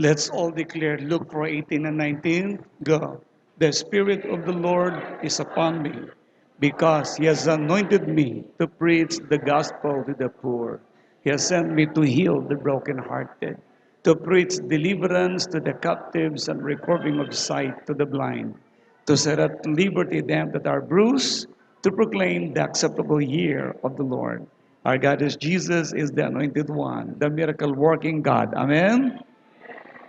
Let's all declare Luke 4:18 and 19. Go. The Spirit of the Lord is upon me because He has anointed me to preach the gospel to the poor. He has sent me to heal the brokenhearted, to preach deliverance to the captives and recovering of sight to the blind, to set at liberty them that are bruised, to proclaim the acceptable year of the Lord. Our God is Jesus, is the anointed one, the miracle working God. Amen.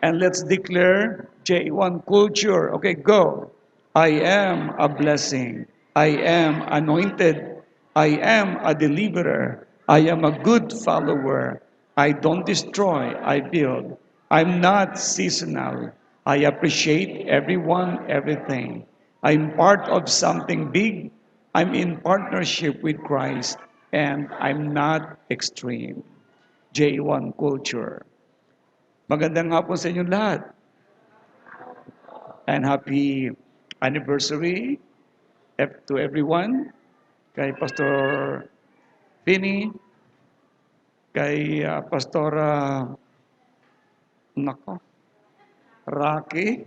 And let's declare J1 culture. Okay, go. I am a blessing. I am anointed. I am a deliverer. I am a good follower. I don't destroy, I build. I'm not seasonal. I appreciate everyone, everything. I'm part of something big. I'm in partnership with Christ. And I'm not extreme. J1 culture. Magandang hapon sa inyong lahat. And happy anniversary to everyone. Kay Pastor Vinny, kay Pastora Rocky,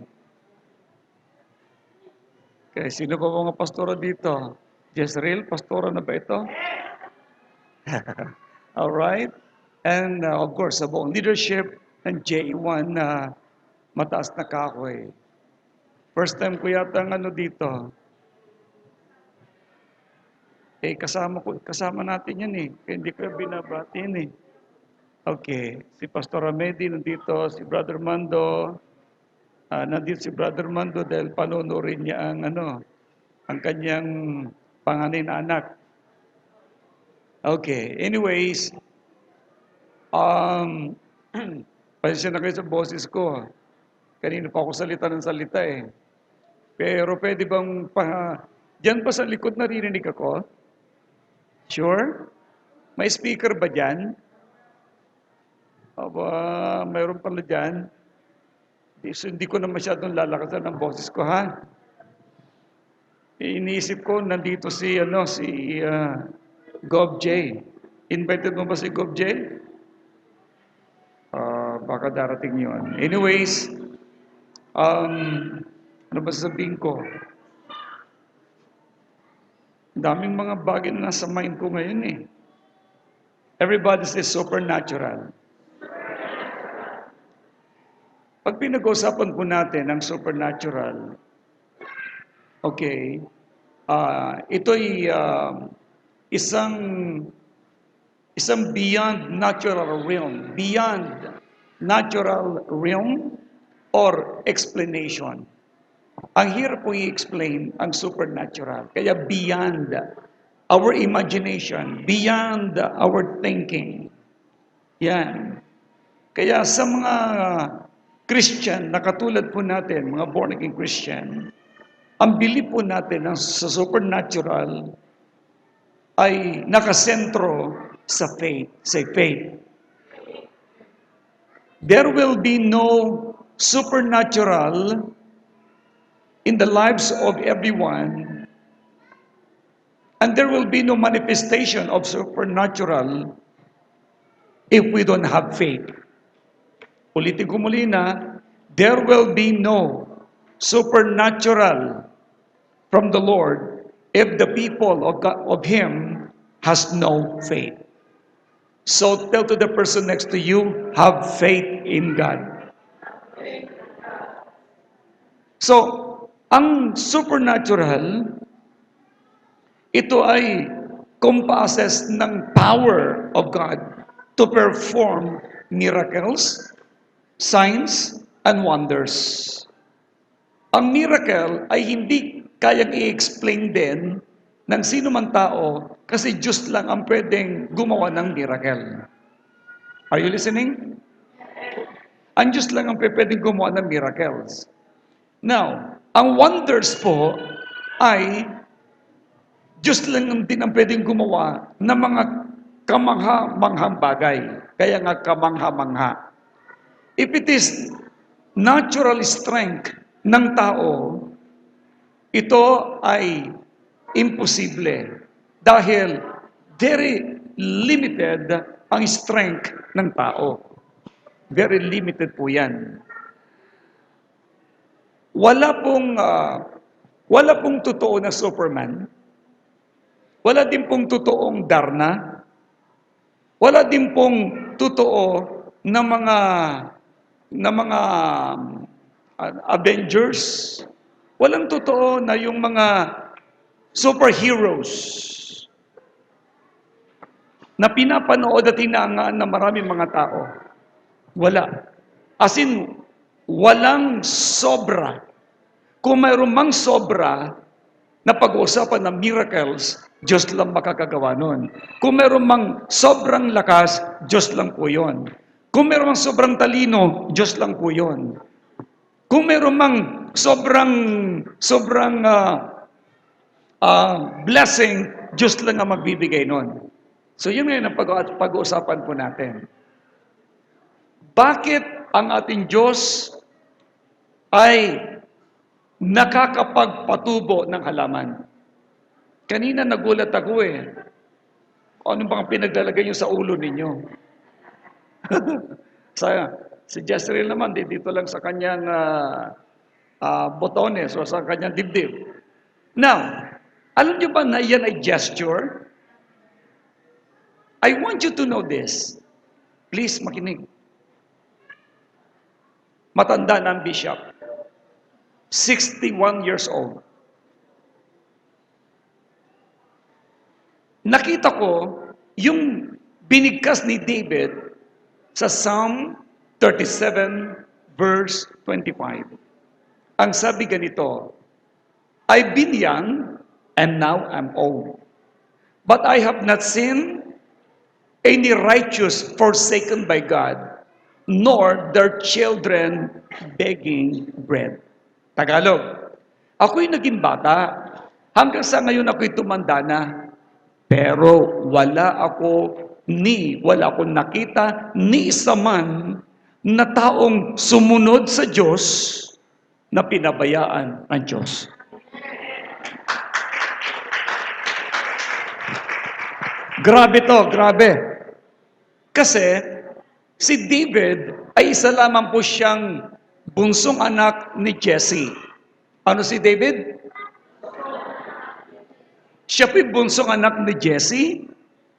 kay sino pa mga pastora dito? Jezreel, pastora na ba ito? All right. And of course, sa buong leadership ng J1 na mataas na kahoy. First time ko yata ang dito. Kasama natin yan eh. Kaya hindi ko binabati yan eh. Okay, si Pastor Amedi nandito, si Brother Mando, nandito si Brother Mando dahil panonorin niya ang kanyang panganay na anak. Okay, anyways, pasensya na kayo sa boses ko. Kanina pa ako salita ng salita eh. Pero pwede bang diyan pa sa likod naririnig ako? Sure? May speaker ba dyan? Aba, mayroon pala dyan. Hindi ko na masyadong lalakasan ng boses ko, ha? Iniisip ko, nandito si Gov J. Invited mo ba si Gov J? Baka darating yun. Anyways, ano ba sasabihin ko? Daming mga bagay na nasa mind ko ngayon eh. Everybody says supernatural. Pag pinag-usapan po natin ang supernatural, okay, ito'y isang beyond natural realm or explanation. Ang hirap po i-explain ang supernatural. Kaya beyond our imagination, beyond our thinking. Yan. Kaya sa mga Christian na katulad po natin, mga born-again Christian, ang belief po natin sa supernatural ay nakasentro sa faith. Say faith. There will be no supernatural in the lives of everyone, and there will be no manifestation of supernatural if we don't have faith. Ulitin ko muli na, there will be no supernatural from the Lord if the people of Him has no faith. So tell to the person next to you, have faith in God. So, ang supernatural, ito ay compasses ng power of God to perform miracles, signs, and wonders. Ang miracle ay hindi kayang i-explain din ng sino man tao kasi Diyos lang ang pwedeng gumawa ng miracle. Are you listening? Ang Diyos lang ang pwedeng gumawa ng miracles. Now, ang wonders po ay Diyos lang din ang pwedeng gumawa ng mga kamangha-manghang bagay. Kaya nga kamangha-mangha. If it is natural strength ng tao, ito ay imposible. Dahil very limited ang strength ng tao. Very limited po yan. wala pong totoo na Superman. Wala din pong totoong Darna. Wala din pong totoo na mga Avengers. Walang totoo na yung mga superheroes na pinapanood at hinahangaan ng maraming mga tao. Wala. As in, walang sobra. Kung mayroon mang sobra na pag-uusapan ng miracles, Diyos lang makakagawa nun. Kung mayroon mang sobrang lakas, Diyos lang po yun. Kung mayroon mang sobrang talino, Diyos lang po yun. Kung mayroon mang sobrang blessing, Diyos lang ang magbibigay nun. So yun ngayon ang pag-uusapan po natin. Bakit ang ating Diyos ay nakakapagpatubo ng halaman? Kanina nagulat ako Ano bang pinaglalagay niyo sa ulo ninyo? Si Jezreel naman, dito lang sa kanyang botones o sa kanyang dibdib. Now, alam niyo ba na yan ay gesture? I want you to know this. Please makinig. Matanda na ang bishop. 61 years old. Nakita ko yung binigkas ni David sa Psalm 37 verse 25. Ang sabi ganito, I've been young and now I'm old. But I have not seen any righteous forsaken by God, nor their children begging bread. Tagalog, ako'y naging bata, hanggang sa ngayon ako'y tumanda na, pero wala akong nakita ni isa man na taong sumunod sa Diyos na pinabayaan ng Diyos. Grabe to, grabe. Kasi si David ay isa lamang po siyang bunsong anak ni Jesse. Ano si David? Siya po bunsong anak ni Jesse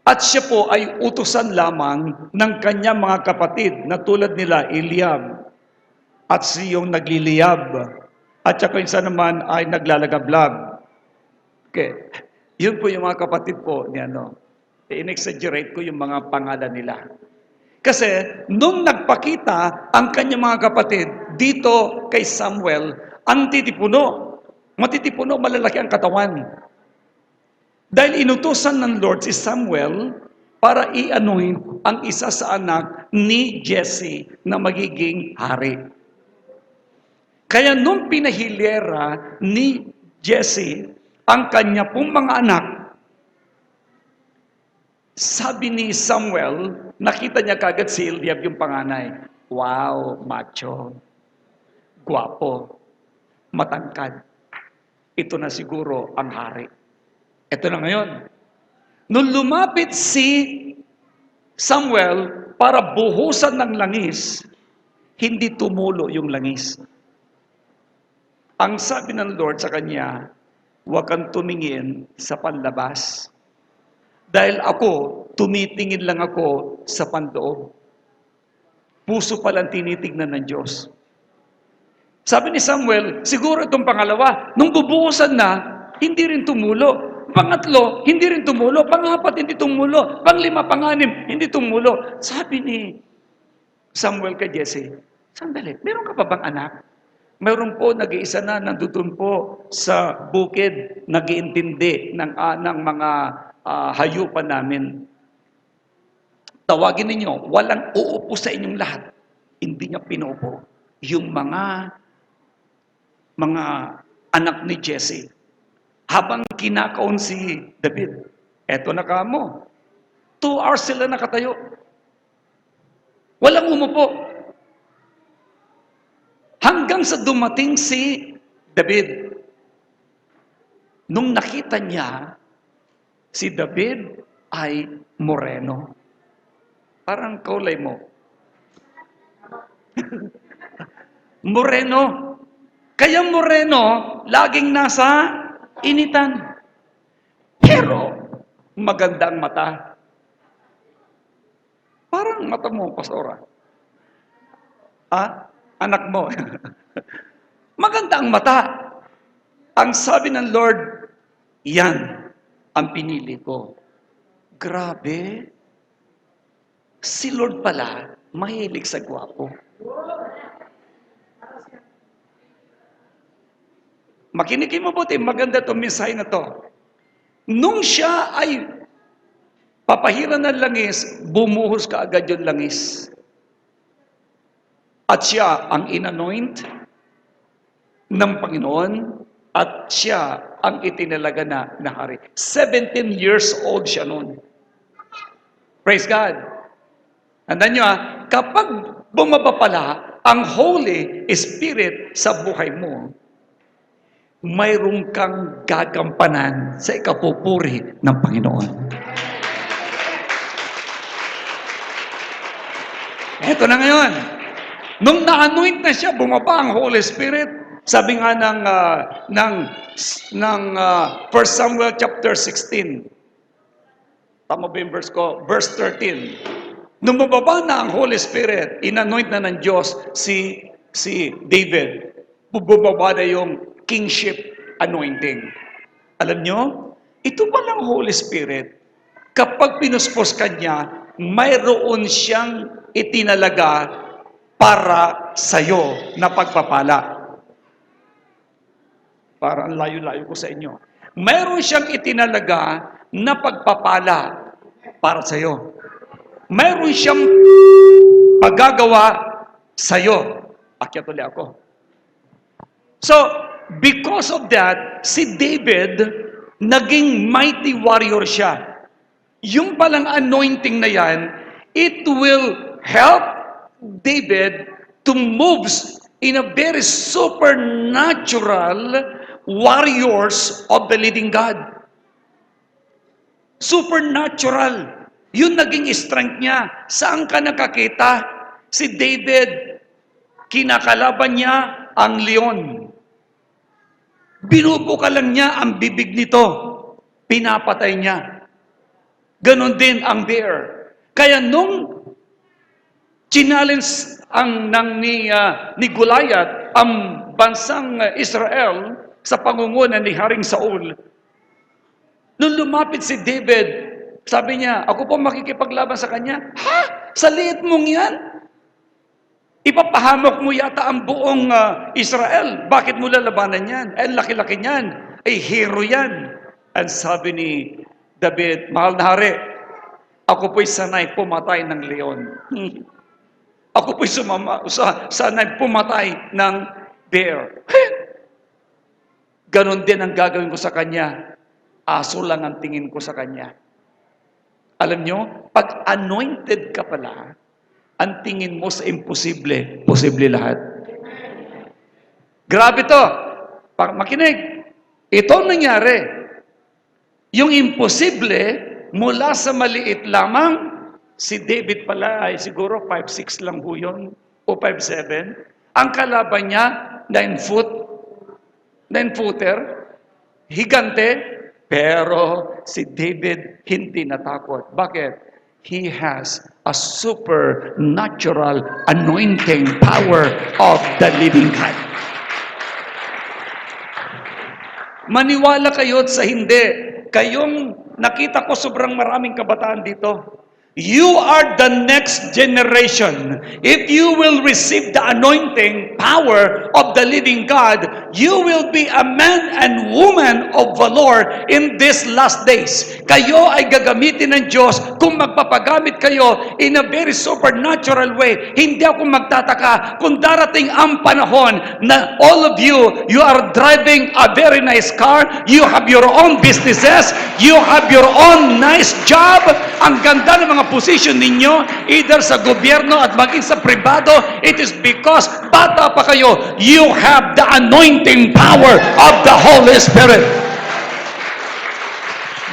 at siya po ay utusan lamang ng kanyang mga kapatid na tulad nila Eliab at siyong nagliliyab at saka isa naman ay naglalagablab. Okay. Yun po yung mga kapatid po ni in-exaggerate ko yung mga pangalan nila. Kasi nung nagpakita ang kanyang mga kapatid dito kay Samuel, ang matitipuno, malalaki ang katawan. Dahil inutusan ng Lord si Samuel para ianuhin ang isa sa anak ni Jesse na magiging hari. Kaya nung pinahilera ni Jesse ang kanya pong mga anak, sabi ni Samuel, nakita niya kagad si Eliab yung panganay. Wow, macho, guwapo, matangkad. Ito na siguro ang hari. Ito na ngayon. Nung lumapit si Samuel para buhusan ng langis, hindi tumulo yung langis. Ang sabi ng Lord sa kanya, huwag kang tumingin sa panlabas. Dahil ako, tumitingin lang ako sa pandoob. Puso palang tinitignan ng Diyos. Sabi ni Samuel, siguro itong pangalawa, nung bubuhusan na, hindi rin tumulo. Pangatlo, hindi rin tumulo. Pangapat, hindi tumulo. Panglima, panganim, hindi tumulo. Sabi ni Samuel kay Jesse, sandali, meron ka pa bang anak? Meron po, nag-iisa na, nandun po sa bukid, nag-iintindi ng mga hayupan namin. Tawagin ninyo, walang uupo sa inyong lahat. Hindi niya pinupo. Yung mga anak ni Jesse. Habang kinakaon si David, eto na kamo. 2 hours sila nakatayo. Walang umupo. Hanggang sa dumating si David. Nung nakita niya, si David ay moreno. Parang kaulay mo. Moreno. Kaya moreno, laging nasa initan. Pero, magandang mata. Parang mata mo, pastora. Anak mo. Maganda ang mata. Ang sabi ng Lord, yan ang pinili ko. Grabe. Si Lord pala, mahilig sa gwapo. Makinig kayo mabuti, maganda itong mensahe na to. Nung siya ay papahiran ng langis, bumuhos ka agad yung langis. At siya ang inanoint ng Panginoon at siya ang itinalaga na hari. 17 years old siya noon. Praise God. Tandaan nyo kapag bumaba pala ang Holy Spirit sa buhay mo, mayroon kang gagampanan sa ikapupuri ng Panginoon. Ito na ngayon. Nung na-anoint na siya, bumaba ang Holy Spirit. Sabi nga ng 1 Samuel chapter 16. Tama ba yung verse ko? Verse 13. Nung bumaba na ang Holy Spirit, in-anoint na ng Diyos si David. Bumaba na yung kingship anointing. Alam nyo, ito palang Holy Spirit, kapag pinuspos ka niya, mayroon siyang itinalaga para sa'yo na pagpapala. Parang layo-layo ko sa inyo. Mayroon siyang itinalaga na pagpapala para sa'yo. Mayroon siyang pagagawa sa'yo. Akyat ulit ako. So, because of that, si David, naging mighty warrior siya. Yung palang anointing na yan, it will help David to move in a very supernatural warriors of the living God. Supernatural. Yun naging strength niya. Saan ka nakakita? Si David, kinakalaban niya ang leon. Binubuka lang niya ang bibig nito. Pinapatay niya. Ganon din ang bear. Kaya nung challenge ni Goliath ang bansang Israel sa pangunguna ni Haring Saul, nung lumapit si David, sabi niya, ako po makikipaglaban sa kanya. Ha? Sa liit mong yan? Ipapahamok mo yata ang buong Israel. Bakit mo lalabanan yan? Eh, laki-laki niyan. Ay, hero yan. Ang sabi ni David, mahal na hari, ako po'y sanay pumatay ng leon. Ako po'y sanay pumatay ng bear. Ganon din ang gagawin ko sa kanya. Aso lang ang tingin ko sa kanya. Alam nyo, pag anointed ka pala, ang tingin mo sa imposible, posible lahat. Grabe to. Makinig. Ito ang nangyari. Yung imposible, mula sa maliit lamang, si David pala ay siguro 5'6" lang ho yun, o 5'7". Ang kalaban niya, 9-footer, higante, pero si David hindi natakot. Bakit? He has a supernatural anointing power of the living God. Maniwala kayo sa hindi. Kayong nakita ko sobrang maraming kabataan dito. You are the next generation. If you will receive the anointing power of the living God, you will be a man and woman of valor in these last days. Kayo ay gagamitin ng Diyos kung magpapagamit kayo in a very supernatural way. Hindi ako magtataka kung darating ang panahon na all of you, you are driving a very nice car, you have your own businesses, you have your own nice job, ang ganda ng mga position ninyo, either sa gobyerno at maging sa pribado, it is because bata pa kayo, you have the anointing power of the Holy Spirit.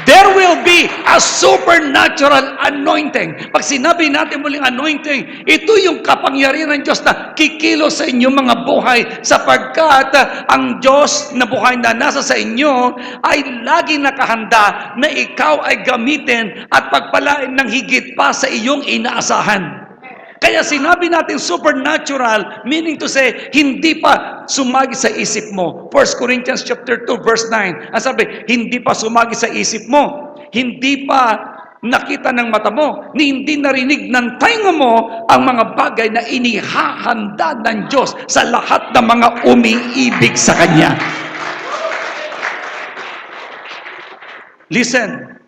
There will be a supernatural anointing. Pag sinabi natin muling anointing, ito yung kapangyarihan ng Diyos na kikilos sa inyong mga buhay sapagkat ang Diyos na buhay na nasa sa inyo ay lagi nakahanda na ikaw ay gamitin at pagpalain ng higit pa sa iyong inaasahan. Kaya sinabi natin supernatural, meaning to say, hindi pa sumagi sa isip mo. 1 Corinthians chapter 2 verse 9. Ang sabi, hindi pa sumagi sa isip mo. Hindi pa nakita ng mata mo. Hindi narinig ng tainga mo ang mga bagay na inihahanda ng Diyos sa lahat ng mga umiibig sa Kanya. Listen.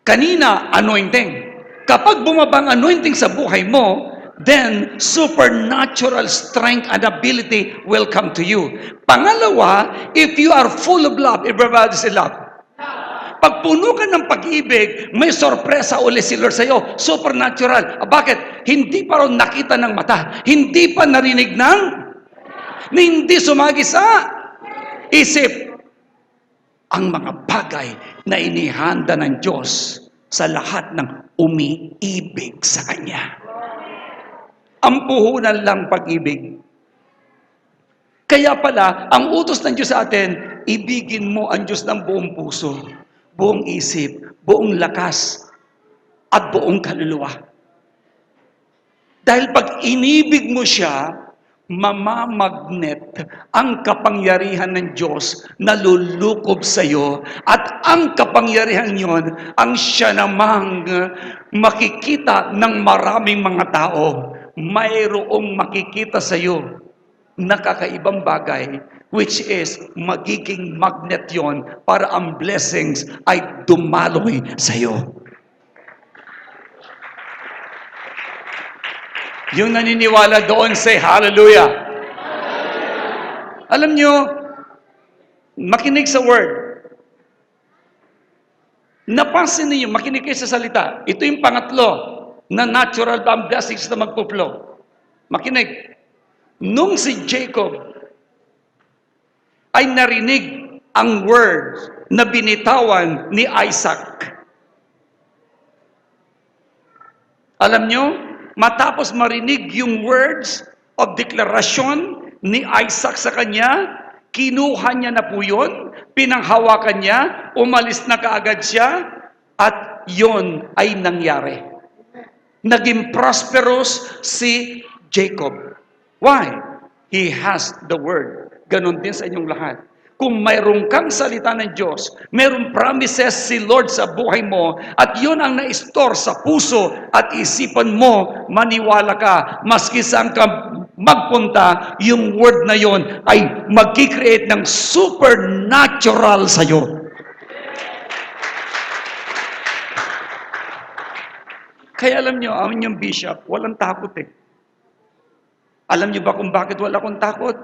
Kanina, anointing. Kapag bumabang anointing sa buhay mo, then supernatural strength and ability will come to you. Pangalawa, if you are full of love, everybody say love. Pag puno ka ng pag-ibig, may sorpresa uli si Lord sa iyo. Supernatural. Bakit? Hindi pa rin nakita ng mata. Hindi pa narinig ng hindi sumagi sa isip ang mga bagay na inihanda ng Diyos sa lahat ng umiibig sa Kanya. Ang puhunan lang pag-ibig. Kaya pala, ang utos ng Diyos sa atin, ibigin mo ang Diyos ng buong puso, buong isip, buong lakas, at buong kaluluwa. Dahil pag inibig mo siya, mamamagnet ang kapangyarihan ng Diyos na lulukob sa iyo at ang kapangyarihan yon ang siya namang makikita ng maraming mga tao. Mayroong makikita sa iyo na kakaibang bagay which is magiging magnet yon para ang blessings ay dumaloy sa iyo. Yung naniniwala doon, say hallelujah. Alam nyo, makinig sa word. Napansin niyo, makinig kayo sa salita. Ito yung pangatlo na natural blessings na magpo-flow. Makinig. Nung si Jacob ay narinig ang word na binitawan ni Isaac. Alam nyo, matapos marinig yung words of declaration ni Isaac sa kanya, kinuha niya na po yun, pinanghawakan niya, umalis na kaagad siya, at yun ay nangyari. Naging prosperous si Jacob. Why? He has the word. Ganon din sa inyong lahat. Kung mayroon kang salita ng Diyos, mayroong promises si Lord sa buhay mo, at yun ang na-store sa puso at isipan mo, maniwala ka, maski saan ka magpunta, yung word na yon ay mag-create ng supernatural sa'yo. Kaya alam nyo, ang inyong bishop, walang takot eh. Alam nyo ba kung bakit wala akong takot?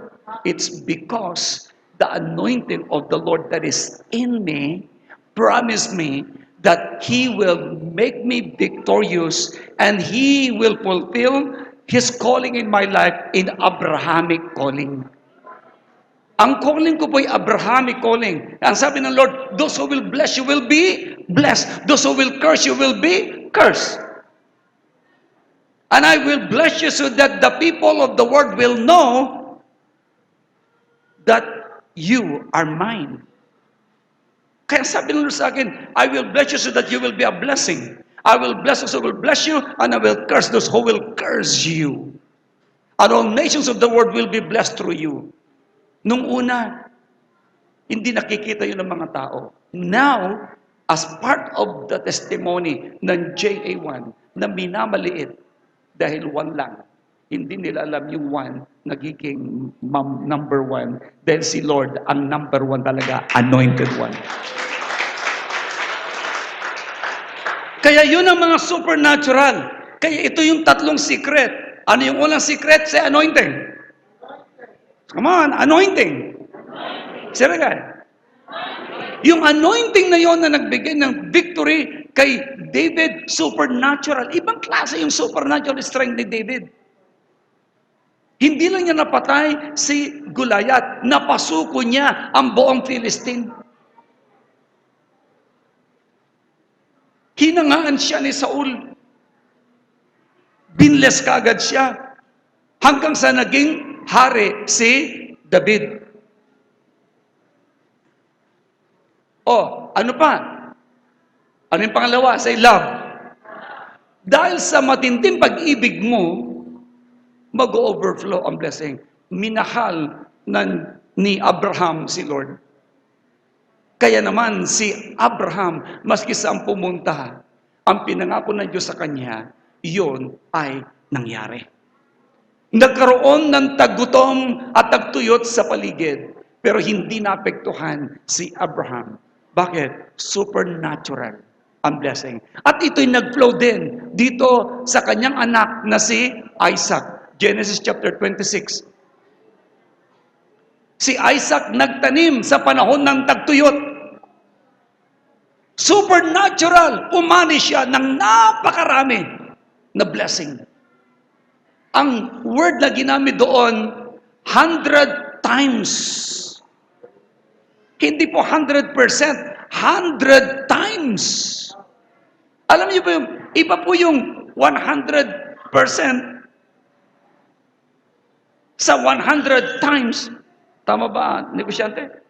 It's because the anointing of the Lord that is in me promised me that He will make me victorious and He will fulfill His calling in my life in Abrahamic calling. Ang calling ko po ay Abrahamic calling. Ang sabi ng Lord, those who will bless you will be blessed. Those who will curse you will be cursed. And I will bless you so that the people of the world will know that you are mine. Kaya sabi ng Lord sa akin, I will bless you so that you will be a blessing. I will bless those who will bless you, and I will curse those who will curse you. And all nations of the world will be blessed through you. Nung una, hindi nakikita yun ng mga tao. Now, as part of the testimony ng JA1 na minamaliit dahil one lang, hindi nila alam yung one nagiging number one dahil si Lord ang number one talaga, anointed one. Kaya yun ang mga supernatural. Kaya ito yung tatlong secret. Ano yung unang secret? Say anointing. Come on, anointing. Say again. Yung anointing na yon na nagbigay ng victory kay David, supernatural. Ibang klase yung supernatural strength ni David. Hindi lang niya napatay si Goliath, napasuko niya ang buong Philistine. Hinangaan siya ni Saul. Binless kaagad siya. Hanggang sa naging hari si David. Ano pa? Ano yung pangalawa? Say love. Dahil sa matinding pag-ibig mo, mag-overflow ang blessing. Minahal ni Abraham si Lord. Kaya naman si Abraham, maski saan pumunta, ang pinangako ng Diyos sa kanya, iyon ay nangyari. Nagkaroon ng taggutom at tagtuyot sa paligid, pero hindi naapektuhan si Abraham. Bakit? Supernatural ang blessing. At ito'y nag-flow din dito sa kanyang anak na si Isaac. Genesis chapter 26. Si Isaac nagtanim sa panahon ng tagtuyot. Supernatural, umani siya ng napakarami na blessing. Ang word na ginamit doon, 100 times. Hindi po 100%, 100 times. Alam niyo po yung, iba po yung 100% sa 100 times. Tama ba, negosyante?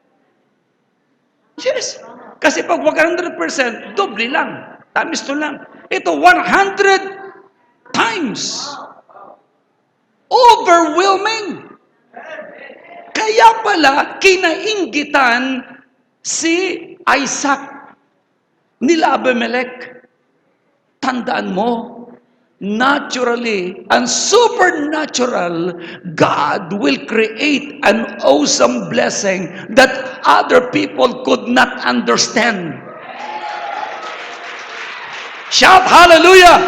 Yes. Kasi pag 100%, doble lang. Times 2 lang. Ito, 100 times. Overwhelming. Kaya pala, kinainggitan si Isaac nila Abimelech. Tandaan mo, naturally and supernatural, God will create an awesome blessing that other people could not understand. Shout hallelujah!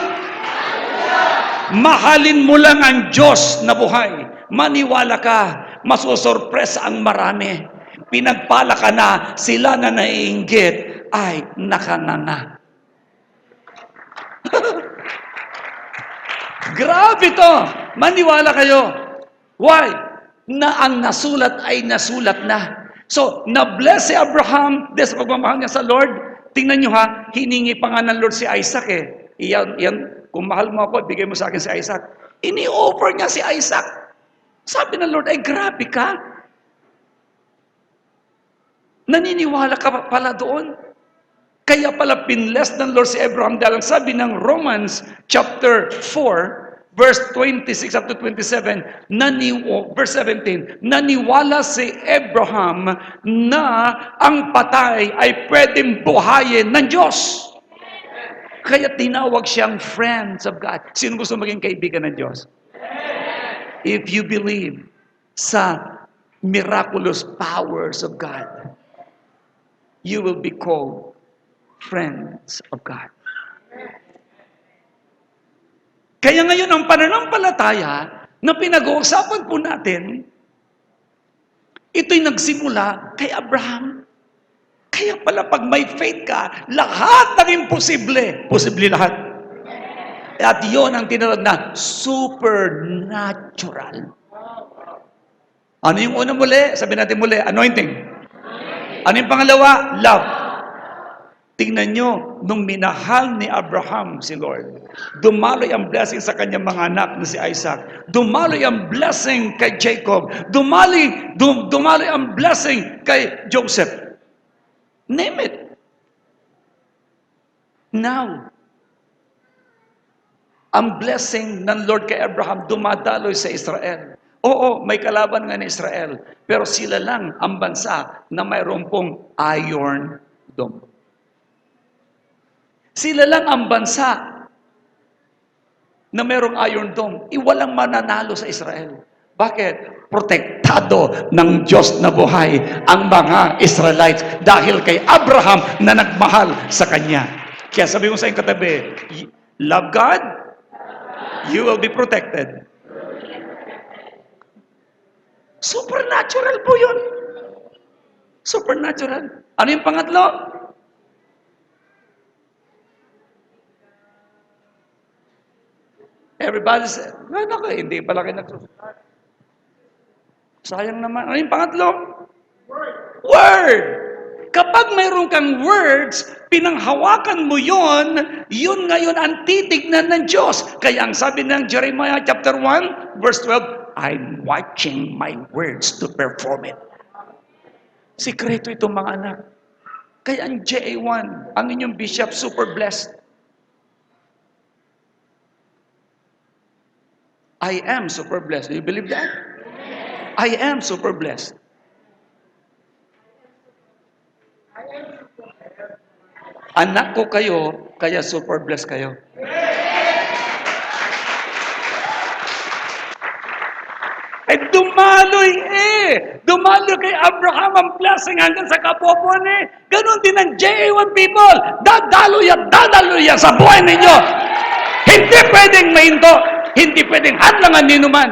Mahalin mo lang ang Diyos na buhay. Maniwala ka, masusurpresa ang marami. Pinagpala ka na, sila na naiinggit ay nakanganga. Grabe to! Maniwala kayo. Why? Na ang nasulat ay nasulat na. So, na-bless si Abraham dahil sa pagmamahal niya sa Lord. Tingnan nyo ha, hiningi pa nga ng Lord si Isaac eh. Yan, kung mahal mo ako, bigay mo sa akin si Isaac. Ini-offer niya si Isaac. Sabi ng Lord, ay grabe ka. Naniniwala ka pala doon. Kaya pala pinless ng Lord si Abraham dahil sabi ng Romans chapter 4, verse 26 up to 27, verse 17, naniwala si Abraham na ang patay ay pwedeng buhayin ng Diyos. Kaya tinawag siyang friends of God. Sino gusto maging kaibigan ng Diyos? If you believe sa miraculous powers of God, you will be called friends of God. Kaya ngayon ang pananampalataya na pinag-uusapan po natin, ito'y nagsimula kay Abraham. Kaya pala pag may faith ka, lahat ng imposible, posible lahat. At yun ang tinawag na supernatural. Ano yung una muli? Sabi natin muli, anointing. Ano yung pangalawa? Love. Tingnan nyo, nung minahal ni Abraham si Lord, dumaloy ang blessing sa kanyang mga anak na si Isaac. Dumaloy ang blessing kay Jacob. Dumaloy ang blessing kay Joseph. Name it. Now, ang blessing ng Lord kay Abraham dumadaloy sa Israel. Oo, may kalaban nga ni Israel, pero sila lang ang bansa na mayroon pong Iron Dome. Sila lang ang bansa na mayroong Iron Dome. Walang mananalo sa Israel. Bakit? Protektado ng Diyos na buhay ang mga Israelites dahil kay Abraham na nagmahal sa kanya. Kaya sabi mo sa iyong katabi, love God, you will be protected. Supernatural po yun. Supernatural. Ano yung pangatlo? Everybody said, hindi pala kayo nagsusunod. Sayang naman. Ano yung pangatlo? Word. Kapag mayroon kang words, pinanghawakan mo yun ngayon ang titignan ng Diyos. Kaya ang sabi ng Jeremiah chapter 1, verse 12, I'm watching my words to perform it. Sikreto ito mga anak. Kaya ang JA1, ang inyong bishop, super blessed. I am super blessed. Do you believe that? I am super blessed. Anak ko kayo, kaya super blessed kayo. Ay dumaloy Dumaloy kay Abraham ang blessing hanggang sa kapopon Ganon din ang JA1 people. Dadaloy yan sa buhay ninyo. Hindi pwedeng mainto. Hindi pwedeng hadlangan ninuman.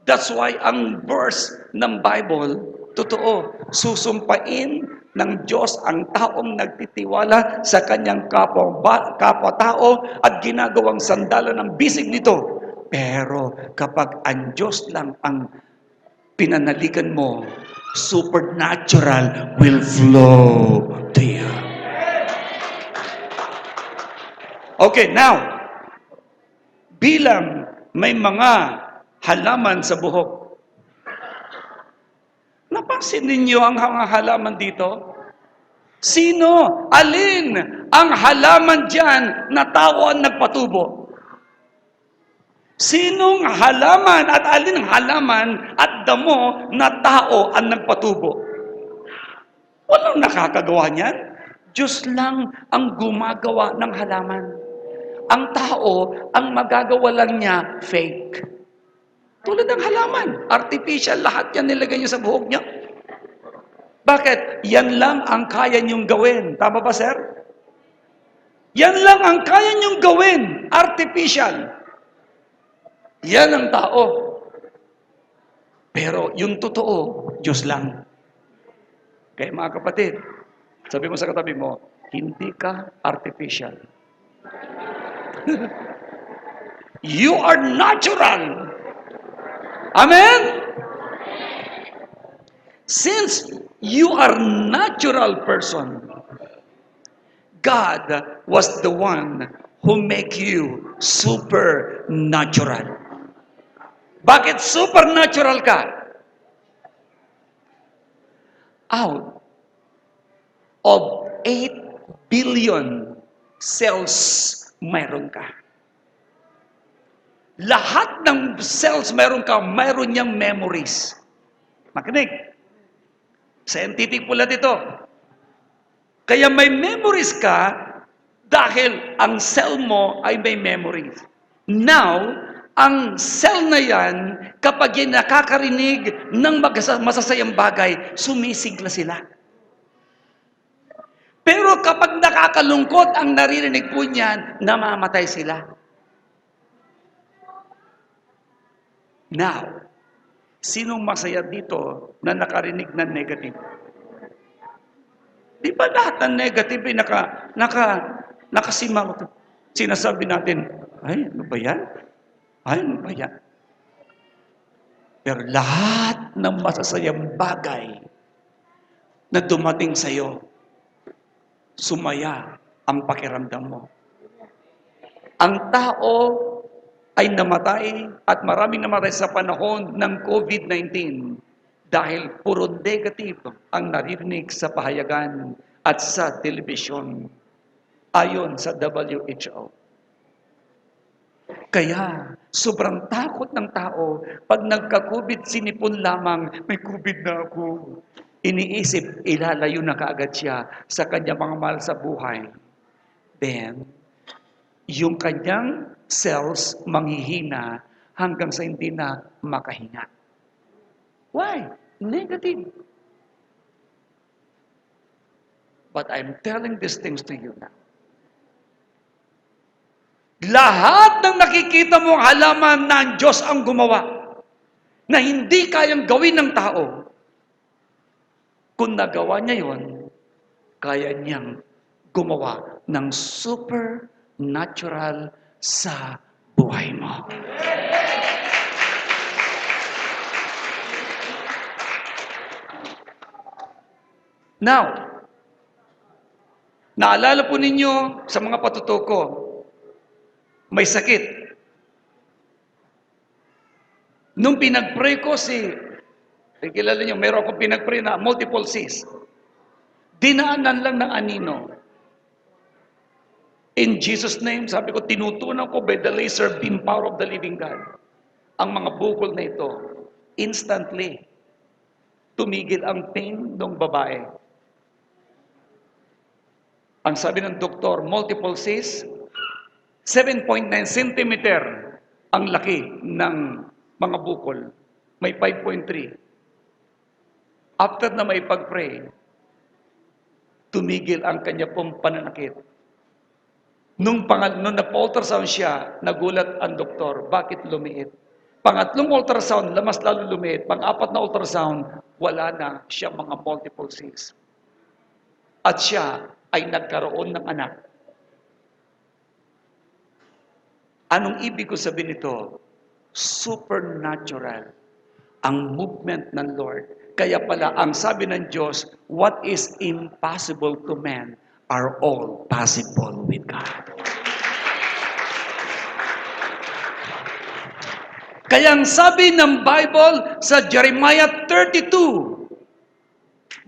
That's why ang verse ng Bible, totoo, susumpain ng Diyos ang taong nagtitiwala sa kanyang kapwa-tao at ginagawang sandalan ng bisig nito. Pero kapag ang Diyos lang ang pinanaligan mo, supernatural will flow to you. Okay, now, bilang may mga halaman sa buhok. Napansin ninyo ang mga halaman dito? Sino? Alin ang halaman dyan na tao ang nagpatubo? Sinong halaman at alin ang halaman at damo na tao ang nagpatubo? Walang nakakagawa niyan. Diyos lang ang gumagawa ng halaman. Ang tao, ang magagawa lang niya, fake. Tulad ng halaman. Artificial, lahat yan nilagay niyo sa buhok niyo. Bakit? Yan lang ang kaya niyong gawin. Tama ba, sir? Yan lang ang kaya niyong gawin. Artificial. Yan ang tao. Pero yung totoo, Diyos lang. Kaya mga kapatid, sabi mo sa katabi mo, hindi ka artificial. You are natural. Amen? Since you are natural person, God was the one who make you supernatural. Bakit supernatural ka? Out of 8 billion cells mayroon ka. Lahat ng cells mayroon ka, mayroon niyang memories. Makinig. Scientific pula dito. Kaya may memories ka dahil ang cell mo ay may memories. Now, ang cell na yan, kapag yan nakakarinig ng masasayang bagay, sumisigla sila. Pero kapag nakakalungkot ang naririnig po niyan, namamatay sila. Now, sinong masaya dito na nakarinig ng negative? Di ba lahat ng negative ay nakasimang? Sinasabi natin, ay, ano ba yan? Ay, ano ba yan? Pero lahat ng masasayang bagay na dumating sa iyo, sumaya ang pakiramdam mo. Ang tao ay namatay at maraming namatay sa panahon ng COVID-19 dahil puro negative ang naririnig sa pahayagan at sa telebisyon ayon sa WHO. Kaya sobrang takot ng tao pag nagka-COVID, sinipon lamang, may COVID na ako. Iniisip, ilalayo na kaagad siya sa kanyang mga mahal sa buhay. Then, yung kanyang cells manghihina hanggang sa hindi na makahinga. Why? Negative. But I'm telling these things to you now. Lahat ng nakikita mong halaman na ang Diyos ang gumawa, na hindi kayang gawin ng tao, kung nagawa niya yon, kaya niyang gumawa ng supernatural sa buhay mo. Now, Naalala po ninyo sa mga patutuko, may sakit. Nung pinag-pray ko kilala niyo, meron akong pinag-pray na multiple cysts. Dinaanan lang ng anino. In Jesus' name, sabi ko, tinutunan ko by the laser beam power of the living God. Ang mga bukol na ito, instantly, tumigil ang pain ng babae. Ang sabi ng doktor, multiple cysts, 7.9 centimeter ang laki ng mga bukol. May 5.3. After na may pag-pray, tumigil ang kanya pong pananakit. Nung nagpa-ultrasound siya, nagulat ang doktor, bakit lumiit? Pangatlong ultrasound, mas lalo lumiit. Pang-apat na ultrasound, wala na siya mga multiple cysts. At siya ay nagkaroon ng anak. Anong ibig ko sabihin nito? Supernatural ang movement ng Lord. Kaya pala, ang sabi ng Diyos, what is impossible to man are all possible with God. Kaya ang sabi ng Bible sa Jeremiah 32,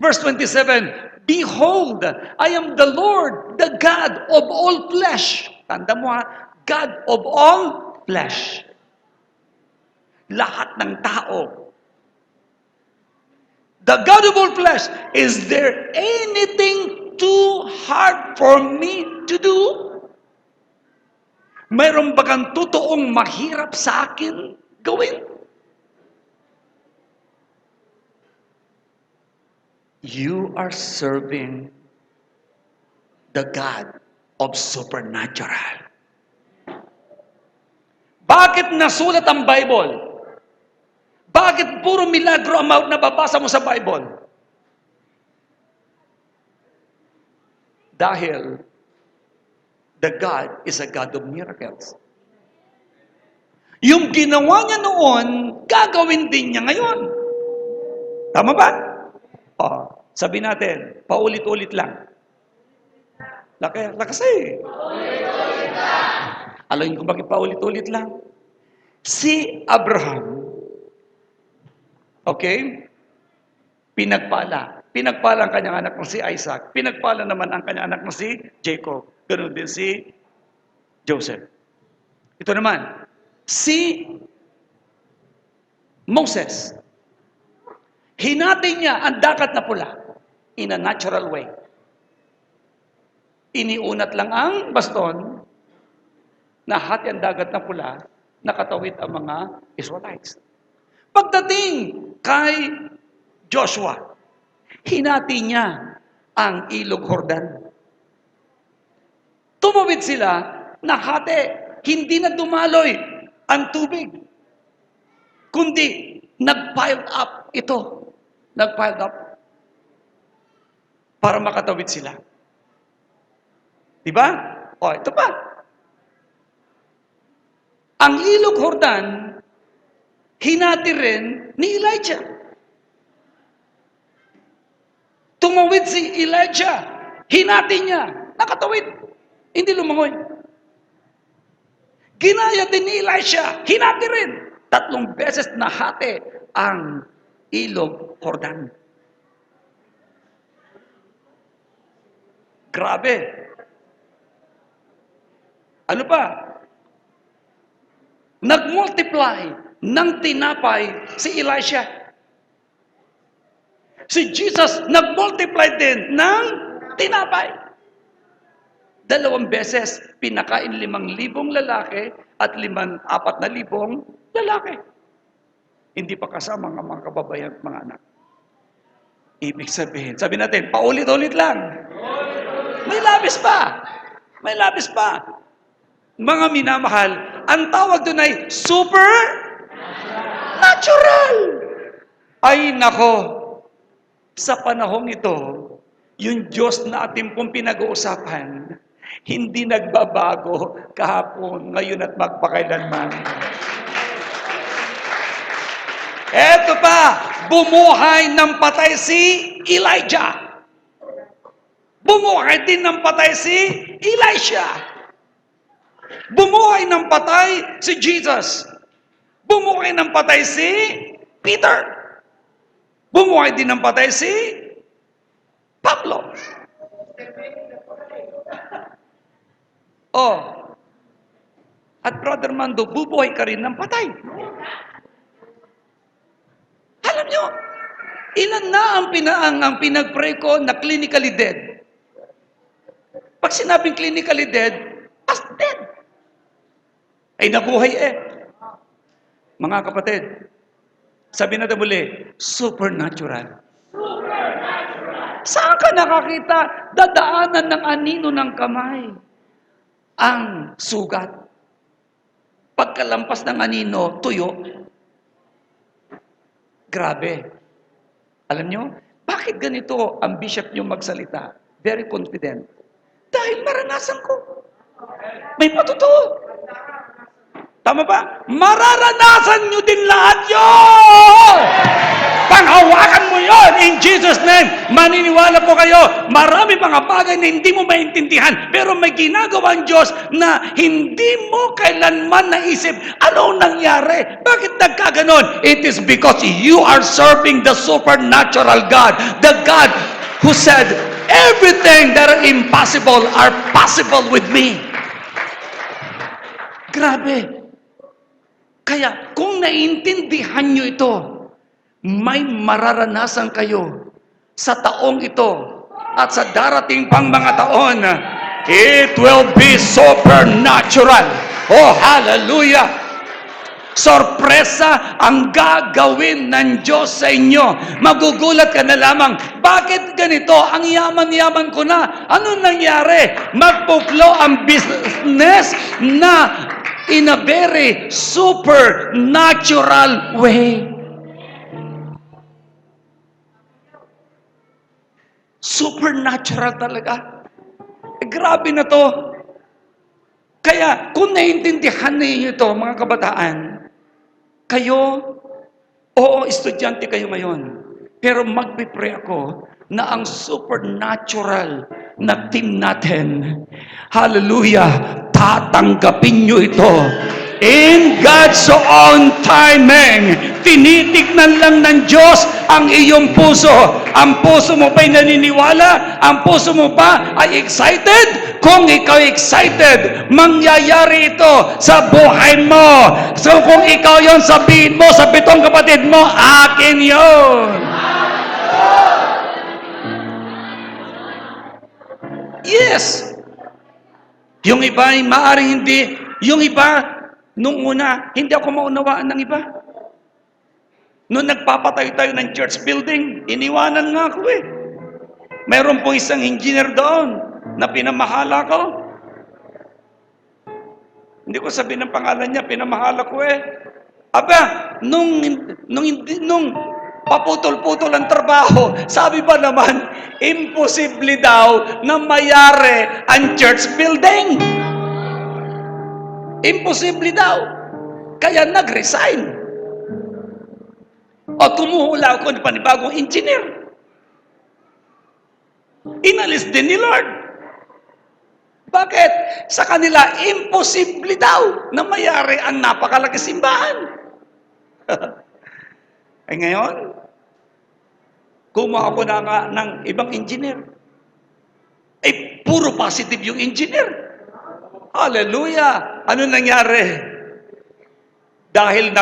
verse 27, behold, I am the Lord, the God of all flesh. Tanda mo ha, God of all flesh. Lahat ng tao. The God of all flesh, is there anything too hard for me to do? Mayroon ba kang totoong mahirap sa akin gawin? You are serving the God of supernatural. Bakit nasulat ang Bible? Bakit puro milagro ang nababasa mo sa Bible? Dahil the God is a God of miracles. Yung ginawa niya noon, gagawin din niya ngayon. Tama ba? Sabi natin, paulit-ulit lang. Lakas eh. Paulit-ulit lang. Alam niyo kung bakit paulit-ulit lang? Si Abraham, okay? Pinagpala ang kanyang anak na si Isaac. Pinagpala naman ang kanyang anak na si Jacob. Ganun din si Joseph. Ito naman, si Moses. Hinati niya ang dagat na pula in a natural way. Iniunat lang ang baston, nahati ang dagat na pula, nakatawid ang mga Israelites. Pagdating kay Joshua, hinati niya ang ilog Jordan. Tumawid sila, nahati, hindi na dumaloy ang tubig, kundi nag-piled up ito. Nag-piled up para makatawid sila. Diba? Ito pa. Ang ilog Jordan, hinati rin ni Elijah. Tumawid si Elijah, hinati niya, nakatawid, hindi lumangoy. Ginaya din ni Elisha, hinati rin. 3 beses nahati ang ilog Jordan. Grabe. Ano pa? Nag-multiply ng tinapay si Elisha. Si Jesus nag-multiply din ng tinapay. 2 beses pinakain 5,000 lalaki at 4,000 lalaki. Hindi pa kasama ang mga kababayan at mga anak. Ibig sabihin, sabi natin, paulit-ulit lang. May labis pa. May labis pa. Mga minamahal, ang tawag doon ay supernatural. Ay nako, sa panahong ito, yung Diyos na ating pong pinag-uusapan, hindi nagbabago kahapon, ngayon at magpakailanman. Eto pa, bumuhay ng patay si Elijah. Bumuhay din ng patay si Elisha. Bumuhay ng patay si Jesus. Bumuhay ng patay si Peter. Bumuhay din ng patay si Pablo. Oh. At Brother Mando, bubuhay ka rin ng patay. Alam nyo, ilan na ang pinag-pray ko na clinically dead? Pag sinabing clinically dead, as dead. Ay nabuhay eh. Mga kapatid, sabi natin muli, supernatural. Saan ka nakakita? Dadaanan ng anino ng kamay ang sugat. Pagkalampas ng anino, tuyo. Grabe. Alam nyo, bakit ganito ang bishop nyo magsalita? Very confident. Dahil maranasan ko. May patotoo. Tama ba? Mararanasan nyo din lahat yun! Panghawakan mo yun in Jesus' name. Maniniwala po kayo, marami mga bagay na hindi mo maintindihan, pero may ginagawa ang Diyos na hindi mo kailanman naisip, ano nangyari? Bakit nagkaganon? It is because you are serving the supernatural God, the God who said, everything that are impossible are possible with me. Grabe. Kaya, kung naiintindihan nyo ito, may mararanasan kayo sa taong ito at sa darating pang mga taon. It will be supernatural. Oh, hallelujah! Sorpresa ang gagawin ng Diyos sa inyo. Magugulat ka na lamang. Bakit ganito? Ang yaman-yaman ko na. Ano nangyari? Magpuplo ang business na in a very supernatural way. Supernatural talaga. Grabe na to. Kaya, kung naiintindihan ninyo ito, mga kabataan, kayo, oo, estudyante kayo ngayon, pero magpipray ako na ang supernatural na team natin, hallelujah, tatanggapin nyo ito. In God's own timing, tinitignan lang ng Diyos ang iyong puso. Ang puso mo ba'y naniniwala? Ang puso mo ba ay excited? Kung ikaw excited, mangyayari ito sa buhay mo. So kung ikaw yon, sabihin mo sa 7 kapatid mo, akin yon. Yes. Yung iba ay maaaring hindi. Yung iba, nung una, hindi ako maunawaan ng iba. Nung nagpapatayo tayo ng church building, iniwanan nga ako eh. Mayroon po isang engineer doon na pinamahala ko. Hindi ko sabihin ng pangalan niya, pinamahala ko eh. Aba, nung paputol-putol ang trabaho, sabi ba naman, imposible daw na mayari ang church building. Imposible daw. Kaya nag-resign. O kumuhula ako ng panibagong engineer. Inalis din ni Lord. Bakit? Sa kanila, imposible daw na mayari ang napakalaki simbahan. Ay ngayon, kumuha ako ng ibang engineer. Ay, puro positive yung engineer. Hallelujah! Ano nangyari? Dahil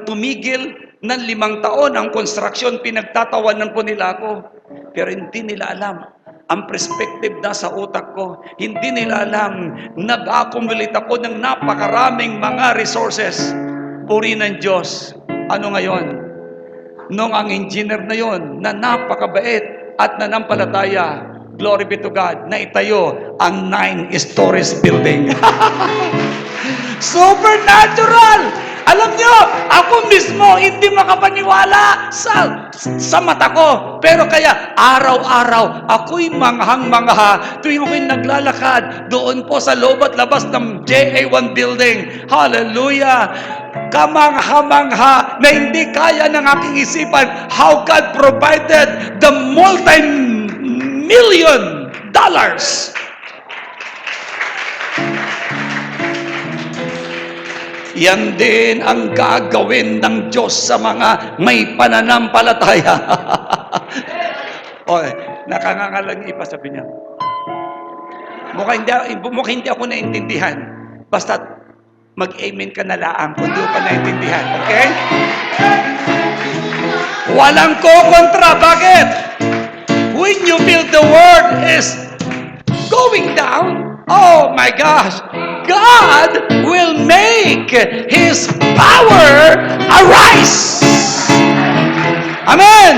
tumigil ng 5 taon ang construction, pinagtatawanan po nila ako. Pero hindi nila alam. Ang perspective na sa utak ko, hindi nila alam, nag-accumulate ako ng napakaraming mga resources. Puri ng Diyos. Ano ngayon? Nung ang engineer na yon, na napakabait at nanampalataya, glory be to God, na itayo ang 9 stories building. Supernatural! Alam nyo, ako mismo hindi makapaniwala sa mata ko. Pero kaya, araw-araw, ako'y manghang-mangha tuwing ako'y naglalakad doon po sa loob at labas ng JA1 building. Hallelujah! Kamangha-mangha na hindi kaya ng aking isipan how God provided the multi-million Yan din ang gagawin ng Diyos sa mga may pananampalataya. O, nakangangalang ipa, sabi niya. Mukhang hindi ako naintindihan. Basta mag-amen ka na laang kung di ka naintindihan. Okay? Walang kokontra. Bakit? When you feel the world is going down, oh my gosh, God will make His power arise. Amen.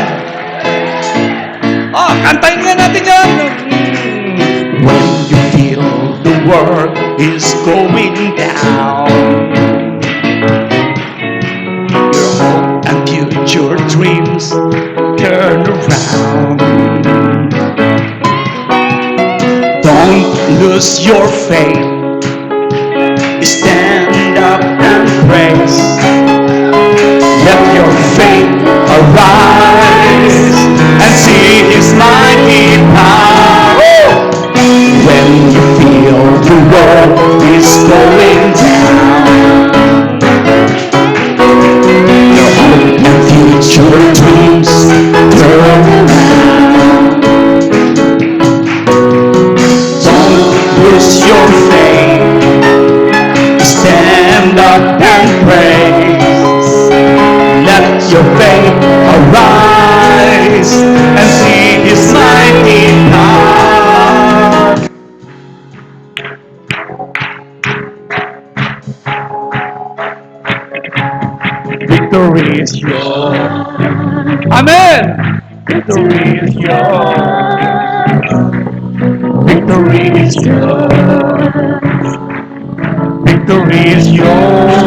Oh, kantayin nga natin yan. When you feel the world is going down, your hope and future dreams turn around. Don't lose your faith. Stand up and praise. Let your faith arise and see His mighty power. When you feel the world is going down, your hope and future dreams turn around. Don't lose your faith. Stand up and praise. Let your faith arise and see His mighty power. Victory is yours. Amen. Victory is yours. Victory is yours. Victory is yours.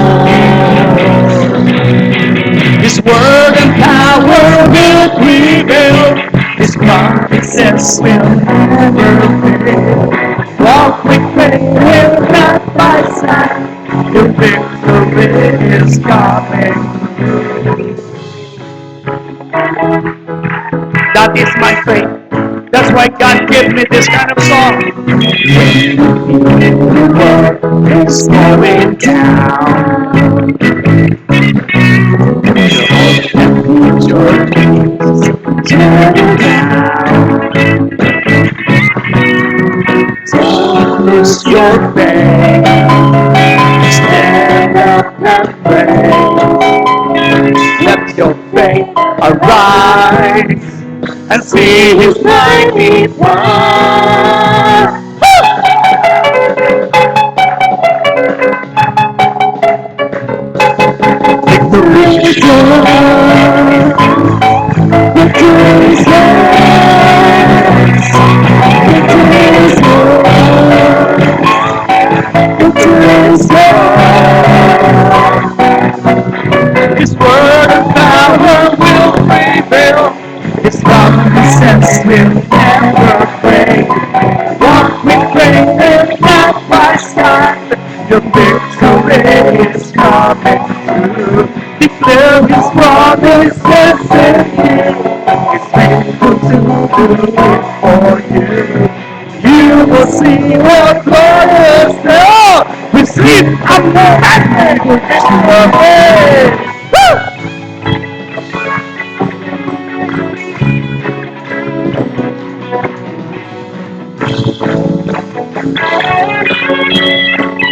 His word and power will prevail. His promises will never fail. Walk with faith, live not by sight. Your victory is coming. That is my faith. That's why God gave me this kind of song. When the world is going down, your hope and future dreams turn around. Don't lose your faith. Stand up and pray. Let your faith arise and see His mighty power. Victory is yours. Victory is yours. Victory is yours. Victory is yours. His word and power will prevail. His promises will never break. Walk with faith and not by sight. Your victory is coming through. Declare His promises in you. He's faithful to do it for you. You will see what glorious now. Receive a magnificent victory. Woo!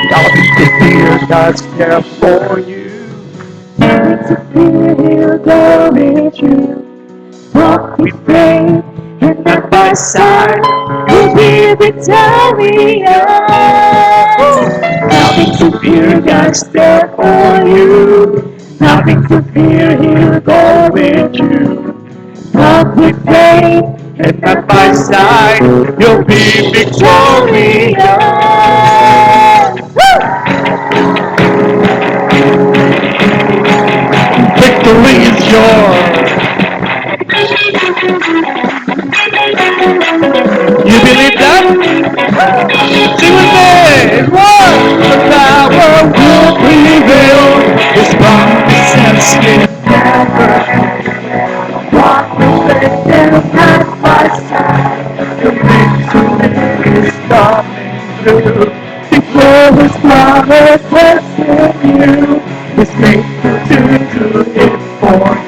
Nothing to fear, God's there for you. Nothing to fear, He'll go with you. Walk with faith and not by sight. You'll be victorious. Nothing to fear, God's there for you. Nothing to fear, He'll go with you. Walk with faith and not by sight. You'll be victorious. Victory is yours. You believe that? Sing with me. One, the power will prevail. His promises will never end. Walk with faith and not by sight. Your victory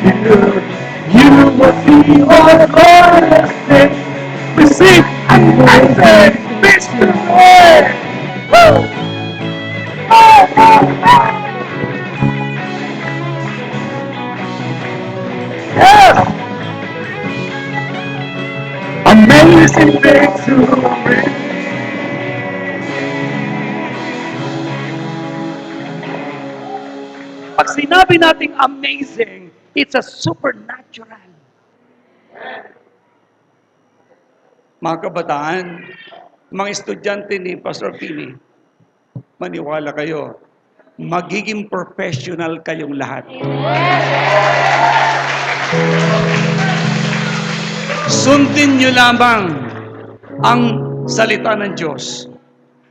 you. You will be our blessing. Receive and blessing. Victory. Woo! Yes! Amazing victory. Pag sinabi nating amazing, it's a supernatural. Mga kabataan, mga estudyante ni Pastor Pini, maniwala kayo, magiging professional kayong lahat. Sundin nyo lamang ang salita ng Diyos.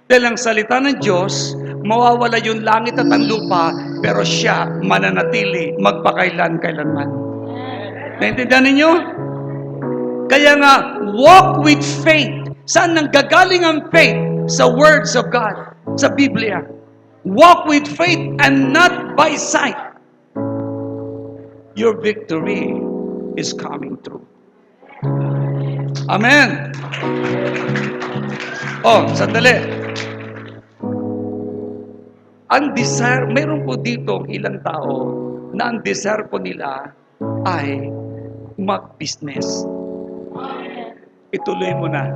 Dahil ang salita ng Diyos, mawawala yung langit at ang lupa, pero siya mananatili magpakailan-kailanman. Naintindihan ninyo? Kaya nga, walk with faith. Saan nanggagaling ang faith? Sa words of God, sa Biblia. Walk with faith and not by sight. Your victory is coming true. Amen. Oh, sandali. Ang desire, meron po dito ilang tao na ang desire po nila ay mag-business. Ituloy mo na.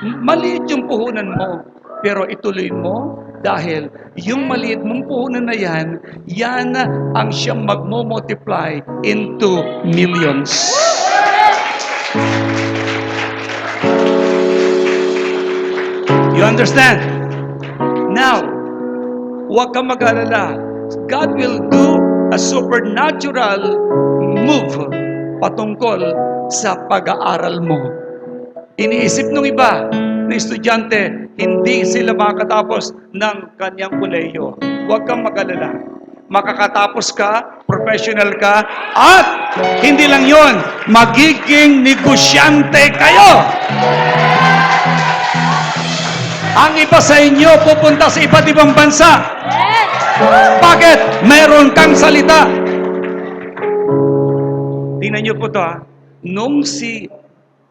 Maliit yung puhunan mo, pero ituloy mo dahil yung maliit mong puhunan na yan ang siyang magmo-multiply into millions. You understand? Now, huwag kang mag-alala. God will do a supernatural move patungkol sa pag-aaral mo. Iniisip ng iba na estudyante, hindi sila makakatapos ng kanyang kolehiyo. Huwag kang mag-alala. Makakatapos ka, professional ka, at hindi lang yon, magiging negosyante kayo. Ang iba sa inyo pupunta sa iba't ibang bansa. Bakit? Meron kang salita. Tingnan niyo po ito ha. Nung si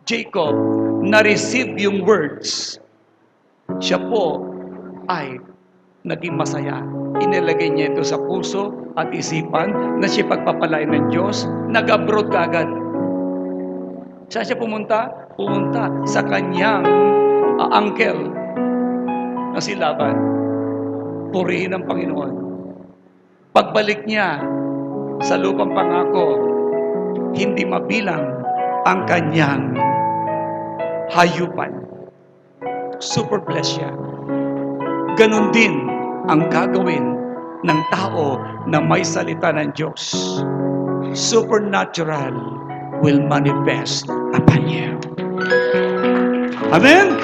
Jacob na-receive yung words, siya po ay naging masaya. Inilagay niya ito sa puso at isipan na siya pagpapalain ng Diyos. Nag-abroad ka agad. Saan siya pumunta? Pumunta sa kanyang uncle na si Laban. Purihin ang Panginoon. Pagbalik niya sa lupang pangako, hindi mabilang ang kanyang hayupan. Super blessed siya. Ganon din ang gagawin ng tao na may salita ng Diyos. Supernatural will manifest upon you. Amen?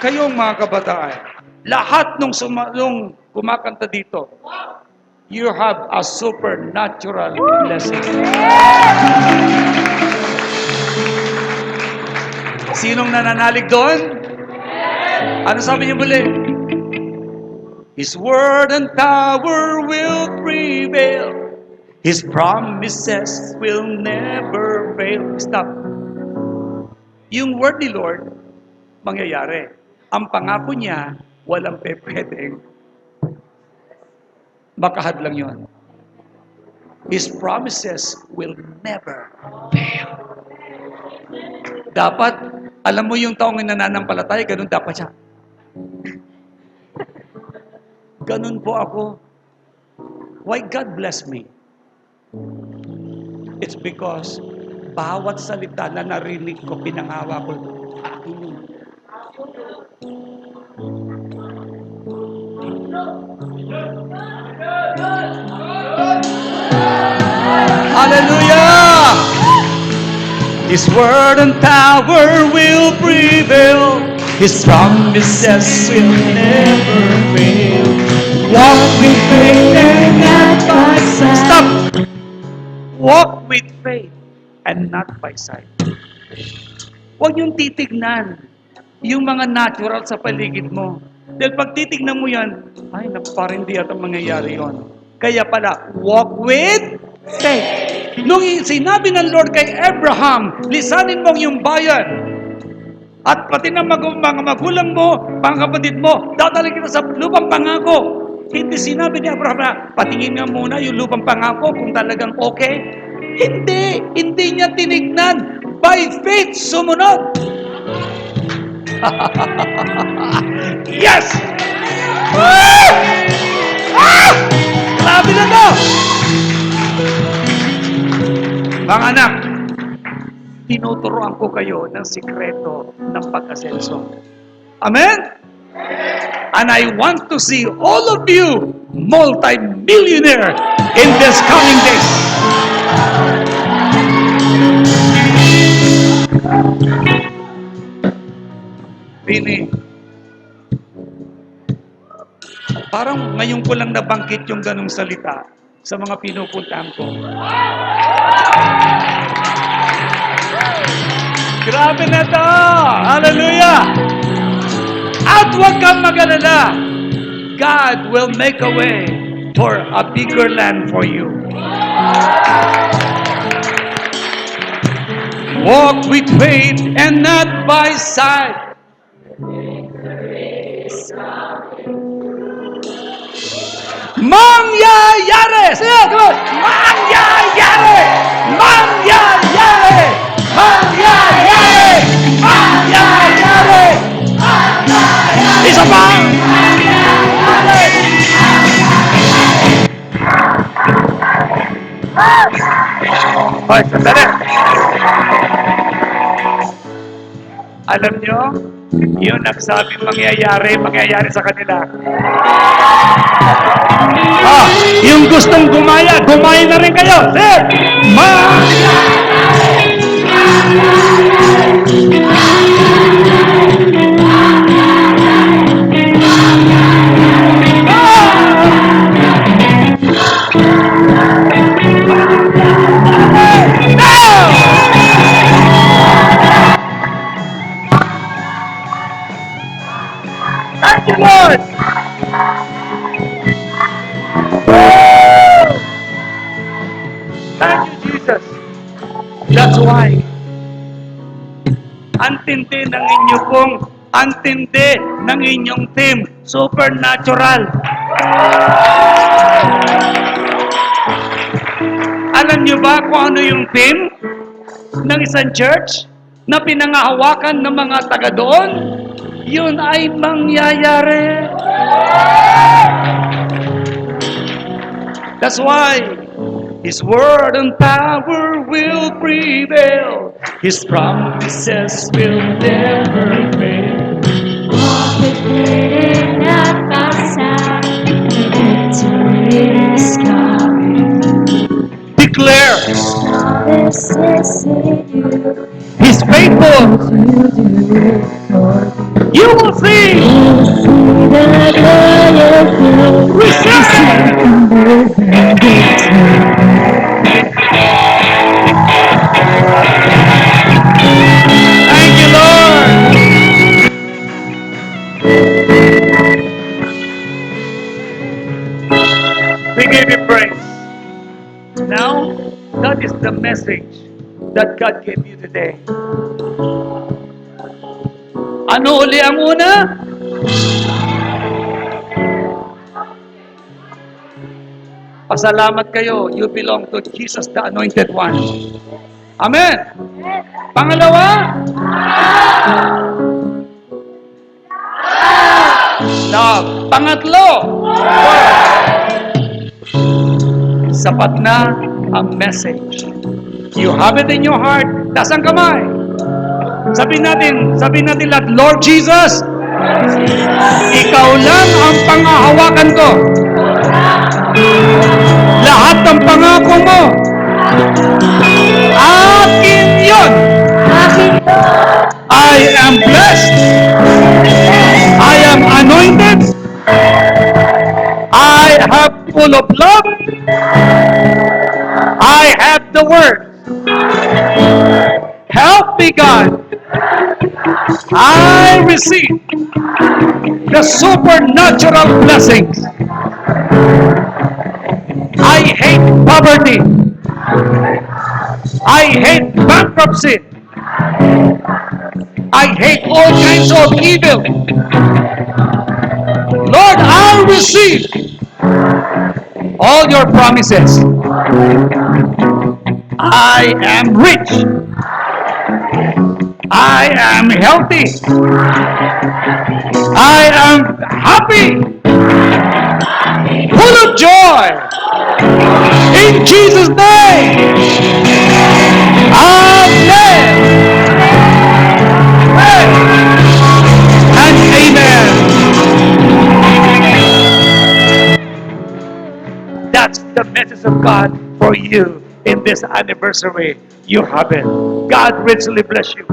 Kayong mga kabataan, lahat nung kumakanta dito, you have a supernatural blessing. Sinong nananalig doon? Ano sabi niyo muli? His word and power will prevail. His promises will never fail. Stop. Yung word ni Lord, mangyayari. Ang pangako niya, walang pwedeng makahadlang yon. His promises will never fail. Dapat, alam mo yung taong nananampalataya, ganun dapat siya. Ganun po ako. Why God bless me? It's because bawat salita na narinig ko, pinangawa ko, akin yun. Hallelujah! His word and power will prevail. His promises will never fail. Walk with faith and not by sight. Stop! Walk with faith and not by sight. Huwag yung titignan yung mga natural sa paligid mo. Dahil pag titignan mo yan, ay, parang hindi yata mangyayari yun. Kaya pala, walk with faith. Nung sinabi ng Lord kay Abraham, lisanin mo ang iyong bayan, at pati ng mga magulang mo, mga kapatid mo, dadalhin kita sa lupang pangako. Hindi sinabi ni Abraham na, patingin nga muna yung lupang pangako kung talagang okay. Hindi niya tinignan. By faith, sumunod. Yes! Ah! Ah! Grabe na to! Mga anak, tinuturoan ko kayo ng sikreto ng pag-asenso. Amen? And I want to see all of you multi-millionaire in this coming days. Bini, parang ngayon ko lang nabanggit yung ganong salita sa mga pinupuntahan ko. Grabe na to! Hallelujah! At huwag kang mag-alala. God will make a way for a bigger land for you. Walk with faith and not by sight. Mangyayari! Say it, good! Mangyayari! Mangyayari! Mangyayari! Mangyayari! Isa pa! Hoy, sandali! Alam nyo, yun nagsabing mangyayari sa kanila. Yung gustong gumaya na rin kayo. Sit! Thank you, Lord! Thank you, Jesus. That's why, antindi ng inyong team, supernatural. Alam niyo ba kung ano yung team ng isang church na pinangahawakan ng mga taga doon? Yun ay mangyayari. That's why His word and power will prevail. His promises will never fail. Walk with faith and not by sight. Victory is coming. Declare Promises in you. He's faithful. You will see. The glorious day. Receive. Thank you, Lord. We give you praise. Now, that is the message that God gave you today. Ano uli ang una? Pasalamat kayo. You belong to Jesus, the Anointed One. Amen. Pangalawa? Pangatlo? Sapat na ang message. You have it in your heart. Taas ang kamay. Sabihin natin lahat, Lord Jesus, Ikaw lang ang pangahawakan ko. Lahat ng pangako mo, akin yun. I am blessed. I am anointed. I have full of love. I have the word. Help me, God. I receive the supernatural blessings I hate poverty. I hate bankruptcy. I hate all kinds of evil. Lord, I receive all your promises. I am rich. I am healthy. I am happy. Full of joy. In Jesus' name. Amen. And amen. That's the message of God for you in this anniversary. You have it. God richly bless you.